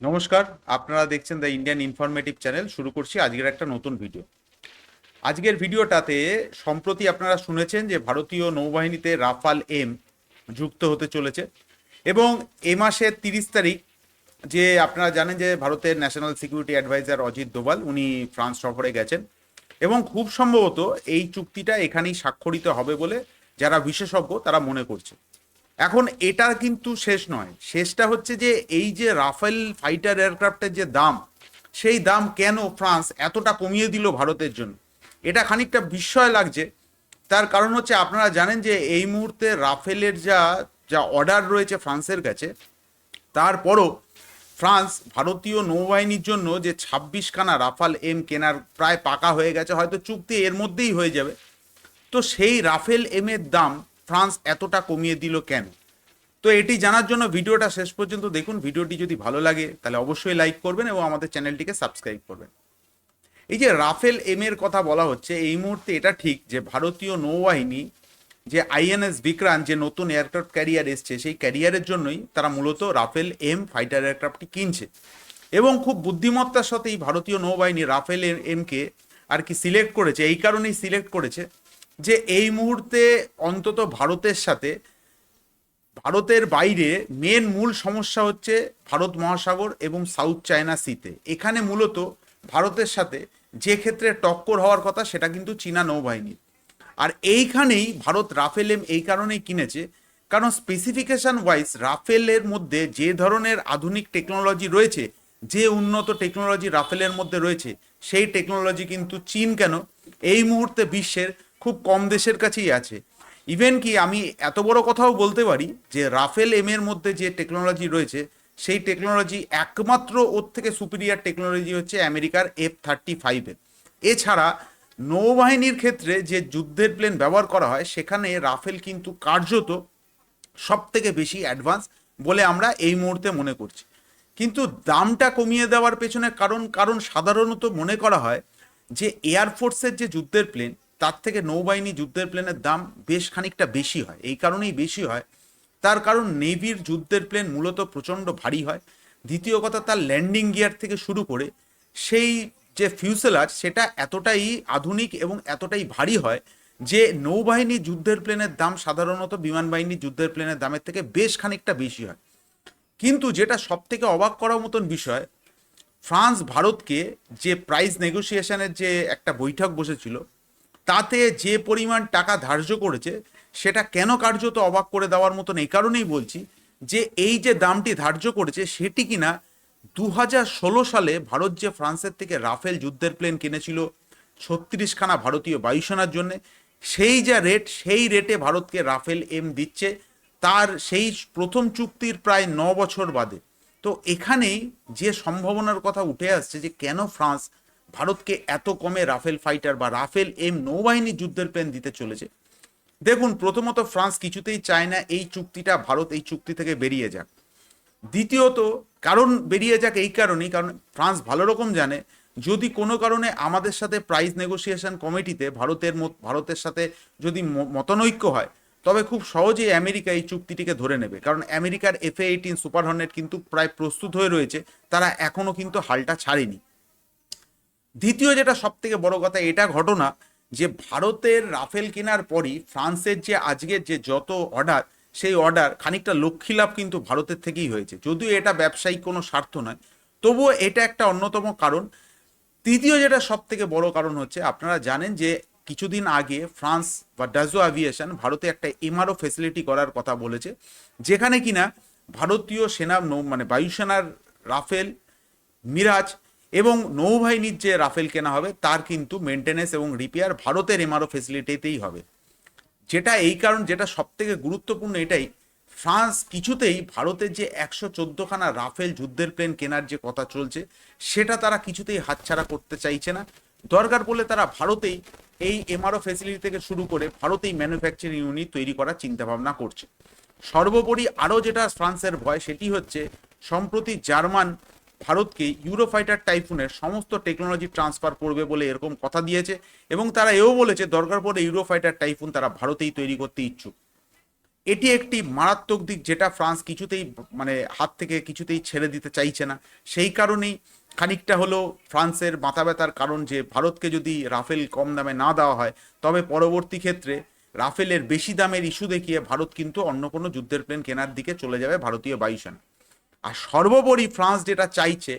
নমস্কার, আপনারা দেখছেন দ্য ইন্ডিয়ান ইনফরমেটিভ চ্যানেল। শুরু করছি আজকের একটা নতুন ভিডিও। আজকের ভিডিওটাতে সম্প্রতি আপনারা শুনেছেন যে ভারতীয় নৌবাহিনীতে রাফাল এম যুক্ত হতে চলেছে এবং এ মাসের 30 তারিখ যে আপনারা জানেন যে ভারতের national security adviser Ajit Doval উনি ফ্রান্স সফরে গেছেন এবং খুব সম্ভবত এই চুক্তিটা এখানেই স্বাক্ষরিত হবে বলে যারা বিশেষজ্ঞ তারা মনে করছে। এখন এটা কিন্তু শেষ নয়, শেষটা হচ্ছে যে এই যে রাফেল ফাইটার এয়ারক্রাফটের যে দাম, সেই দাম কেন ফ্রান্স এতটা কমিয়ে দিল ভারতের জন্য, এটা খানিকটা বিস্ময় লাগছে। তার কারণ হচ্ছে আপনারা জানেন যে এই মুহূর্তে রাফেলের যা যা অর্ডার রয়েছে ফ্রান্সের কাছে, তারপরও ফ্রান্স ভারতীয় নৌবাহিনীর জন্য যে 26খানা রাফাল এম কেনার প্রায় পাকা হয়ে গেছে, হয়তো চুক্তি এর মধ্যেই হয়ে যাবে। তো সেই রাফেল এম এর দাম ফ্রান্স এতটা কমিয়ে দিল কেন? তো এটি জানার জন্য ভিডিওটা শেষ পর্যন্ত দেখুন। ভিডিওটি যদি ভালো লাগে তাহলে অবশ্যই লাইক করবেন এবং আমাদের চ্যানেলটিকে সাবস্ক্রাইব করবেন। এই যে রাফেল এম এর কথা বলা হচ্ছে, এই মুহূর্তে এটা ঠিক যে ভারতীয় নৌবাহিনী যে আইএনএস বিক্রান্ত যে নতুন এয়ারক্রাফট ক্যারিয়ার এসছে, সেই ক্যারিয়ারের জন্যই তারা মূলত রাফেল এম ফাইটার এয়ারক্রাফটটি কিনছে এবং খুব বুদ্ধিমত্তার সাথেই ভারতীয় নৌবাহিনী রাফেল এমকে আর কি সিলেক্ট করেছে। এই কারণেই সিলেক্ট করেছে যে এই মুহূর্তে অন্তত ভারতের বাইরে মূল সমস্যা হচ্ছে ভারত মহাসাগর এবং সাউথ চায়না সিতে। এখানে মূলত ভারতের সাথে যে ক্ষেত্রে টক্কর হওয়ার কথা সেটা কিন্তু চীনা নৌবাহিনীর। আর এইখানেই ভারত রাফেল এম এই কারণেই কিনেছে, কারণ স্পেসিফিকেশন ওয়াইজ রাফেলের মধ্যে যে ধরনের আধুনিক টেকনোলজি রয়েছে, যে উন্নত টেকনোলজি রাফেলের মধ্যে রয়েছে, সেই টেকনোলজি কিন্তু চীন কেন এই মুহূর্তে বিশ্বের খুব কম দেশের কাছেই আছে। ইভেন কি আমি এত বড় কথাও বলতে পারি যে রাফেল এম এর মধ্যে যে টেকনোলজি রয়েছে, সেই টেকনোলজি একমাত্র ওর থেকে সুপিরিয়ার টেকনোলজি হচ্ছে আমেরিকার F-35-এর। এছাড়া নৌবাহিনীর ক্ষেত্রে যে যুদ্ধের প্লেন ব্যবহার করা হয়, সেখানে রাফেল কিন্তু কার্যত সব থেকে বেশি অ্যাডভান্স বলে আমরা এই মুহূর্তে মনে করছি। কিন্তু দামটা কমিয়ে দেওয়ার পেছনে কারণ সাধারণত মনে করা হয় যে এয়ারফোর্সের যে যুদ্ধের প্লেন, তার থেকে নৌবাহিনী যুদ্ধের প্লেনের দাম বেশ খানিকটা বেশি হয়। এই কারণেই বেশি হয়, তার কারণ নেভির যুদ্ধের প্লেন মূলত প্রচণ্ড ভারী হয়। দ্বিতীয় কথা, তার ল্যান্ডিং গিয়ার থেকে শুরু করে সেই যে ফিউসেলাজ, সেটা এতটাই আধুনিক এবং এতটাই ভারী হয় যে নৌবাহিনী যুদ্ধের প্লেনের দাম সাধারণত বিমান বাহিনী যুদ্ধের প্লেনের দামের থেকে বেশ খানিকটা বেশি হয়। কিন্তু যেটা সব থেকে অবাক করার মতন বিষয়, ফ্রান্স ভারতকে যে প্রাইস নেগোসিয়েশনের যে একটা বৈঠক বসেছিল, তাতে যে পরিমাণ টাকা ধার্য করেছে, সেটা কেন কার্যত অবাক করে দেওয়ার মতন। এই কারণেই বলছি যে এই যে দামটি ধার্য করেছে, সেটি কিনা 2016 সালে ভারত যে ফ্রান্সের থেকে রাফেল যুদ্ধের প্লেন কিনেছিল 36খানা ভারতীয় বায়ুসেনার জন্য, সেই যা রেট, সেই রেটে ভারতকে রাফেল এম দিচ্ছে, তার সেই প্রথম চুক্তির প্রায় 9 বছর বাদে। তো এখানেই যে সম্ভাবনার কথা উঠে আসছে যে কেন ফ্রান্স ভারতকে এত কমে রাফেল ফাইটার বা রাফেল এম নৌবাহিনী যুদ্ধের প্লেন দিতে চলেছে। দেখুন, প্রথমত ফ্রান্স কিছুতেই চায় না এই চুক্তিটা ভারত এই চুক্তি থেকে বেরিয়ে যাক। দ্বিতীয়ত কারণ বেরিয়ে যাক এই কারণেই, কারণ ফ্রান্স ভালো রকম জানে যদি কোনো কারণে আমাদের সাথে প্রাইস নেগোসিয়েশন কমিটিতে ভারতের সাথে যদি মতনৈক্য হয়, তবে খুব সহজেই আমেরিকা এই চুক্তিটিকে ধরে নেবে। কারণ আমেরিকার F-18 সুপার হর্নেট কিন্তু প্রায় প্রস্তুত হয়ে রয়েছে, তারা এখনও কিন্তু হালটা ছাড়েনি। দ্বিতীয় যেটা সব থেকে বড় কথা, এটা ঘটনা যে ভারতের রাফেল কেনার পরই ফ্রান্সের যে আজকের যে যত অর্ডার, সেই অর্ডার খানিকটা লক্ষ্মীলাভ কিন্তু ভারতের থেকেই হয়েছে। যদিও এটা ব্যবসায়িক কোনো স্বার্থ নয়, তবুও এটা একটা অন্যতম কারণ। তৃতীয় যেটা সব থেকে বড় কারণ হচ্ছে, আপনারা জানেন যে কিছুদিন আগে ফ্রান্স বা ডাজো অ্যাভিয়েশন ভারতে একটা এমআরও ফেসিলিটি করার কথা বলেছে, যেখানে কিনা ভারতীয় সেনা মানে বায়ুসেনার রাফেল, মিরাজ এবং নৌবাহিনীর যে রাফেল কেনা হবে, তার কিন্তু মেনটেনেন্স এবং রিপেয়ার ভারতের এমআরও ফেসিলিটিতেই হবে। যেটা সব থেকে গুরুত্বপূর্ণ এটাই, ফ্রান্স কিছুতেই ভারতের যে 114খানা রাফেল যুদ্ধের প্লেন কেনার যে কথা চলছে, সেটা তারা কিছুতেই হাতছাড়া করতে চাইছে না। দরকার পড়লে তারা ভারতেই এই এমআরও ফেসিলিটি থেকে শুরু করে ভারতেই ম্যানুফ্যাকচারিং ইউনিট তৈরি করার চিন্তাভাবনা করছে। সর্বোপরি আরও যেটা ফ্রান্সের ভয়, সেটি হচ্ছে সম্প্রতি জার্মান ভারতকে ইউরোফাইটার টাইফুনের সমস্ত টেকনোলজি ট্রান্সফার করবে বলে এরকম কথা দিয়েছে এবং তারা এও বলেছে দরকার পড়লে ইউরোফাইটার টাইফুন তারা ভারতেই তৈরি করতে ইচ্ছুক। এটি একটি মারাত্মক দিক, যেটা ফ্রান্স কিছুতেই মানে হাত থেকে কিছুতেই ছেড়ে দিতে চাইছে না। সেই কারণেই খানিকটা হলো ফ্রান্সের মাথা ব্যথার কারণ যে ভারতকে যদি রাফেল কম দামে না দেওয়া হয়, তবে পরবর্তী ক্ষেত্রে রাফেলের বেশি দামের ইস্যু দেখিয়ে ভারত কিন্তু অন্য কোনো যুদ্ধের প্লেন কেনার দিকে চলে যাবে ভারতীয় বায়ুসেনা। আর সর্বোপরি ফ্রান্স যেটা চাইছে,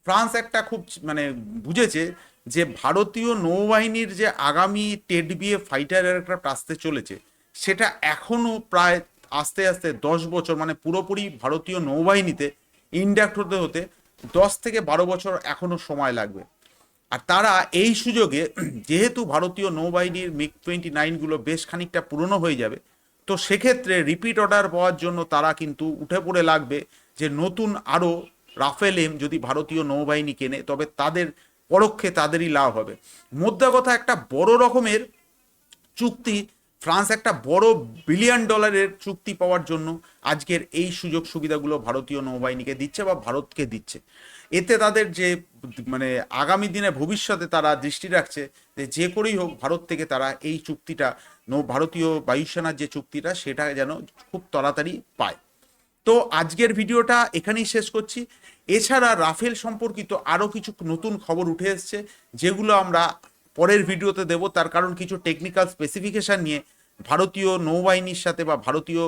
ফ্রান্স একটা খুব মানে বুঝেছে যে ভারতীয় নৌবাহিনীর যে আগামী টেড বিএ ফাইটার এয়ারক্রাফট আসতে চলেছে, সেটা এখনো প্রায় আস্তে আস্তে 10 বছর, মানে পুরোপুরি ভারতীয় নৌবাহিনীতে ইন্ডাক্ট হতে হতে 10 থেকে 12 বছর এখনো সময় লাগবে। আর তারা এই সুযোগে যেহেতু ভারতীয় নৌবাহিনীর মিগ-29 বেশ খানিকটা পুরনো হয়ে যাবে, তো সেক্ষেত্রে রিপিট অর্ডার পাওয়ার জন্য তারা কিন্তু উঠে পড়ে লাগবে যে নতুন আরও রাফেল এম যদি ভারতীয় নৌবাহিনী কেনে, তবে তাদের পরোক্ষে তাদেরই লাভ হবে। মোদ্দা কথা, একটা বড় রকমের চুক্তি, ফ্রান্স একটা বড় বিলিয়ন ডলারের চুক্তি পাওয়ার জন্য আজকের এই সুযোগ সুবিধাগুলো ভারতীয় নৌবাহিনীকে দিচ্ছে বা ভারতকে দিচ্ছে। এতে তাদের যে মানে আগামী দিনে ভবিষ্যতে তারা দৃষ্টি রাখছে যে যে করেই হোক ভারত থেকে তারা এই চুক্তিটা ভারতীয় বায়ুসেনার যে চুক্তিটা সেটা যেন খুব তাড়াতাড়ি পায়। তো আজকের ভিডিওটা এখানেই শেষ করছি। এছাড়া রাফেল সম্পর্কিত আরও কিছু নতুন খবর উঠে এসছে, যেগুলো আমরা পরের ভিডিওতে দেব। তার কারণ কিছু টেকনিক্যাল স্পেসিফিকেশান নিয়ে ভারতীয় নৌবাহিনীর সাথে বা ভারতীয়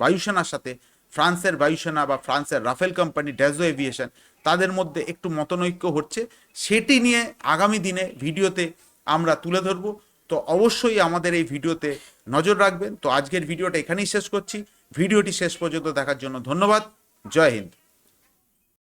বায়ুসেনার সাথে ফ্রান্সের বায়ুসেনা বা ফ্রান্সের রাফেল কোম্পানি ড্যাজো এভিয়েশন, তাদের মধ্যে একটু মতনৈক্য হচ্ছে। সেটি নিয়ে আগামী দিনে ভিডিওতে আমরা তুলে ধরব। তো অবশ্যই আমাদের এই ভিডিওতে নজর রাখবেন। তো আজকের ভিডিওটা এখানেই শেষ করছি। ভিডিওটি শেষ পর্যন্ত দেখার জন্য ধন্যবাদ। জয় হিন্দ।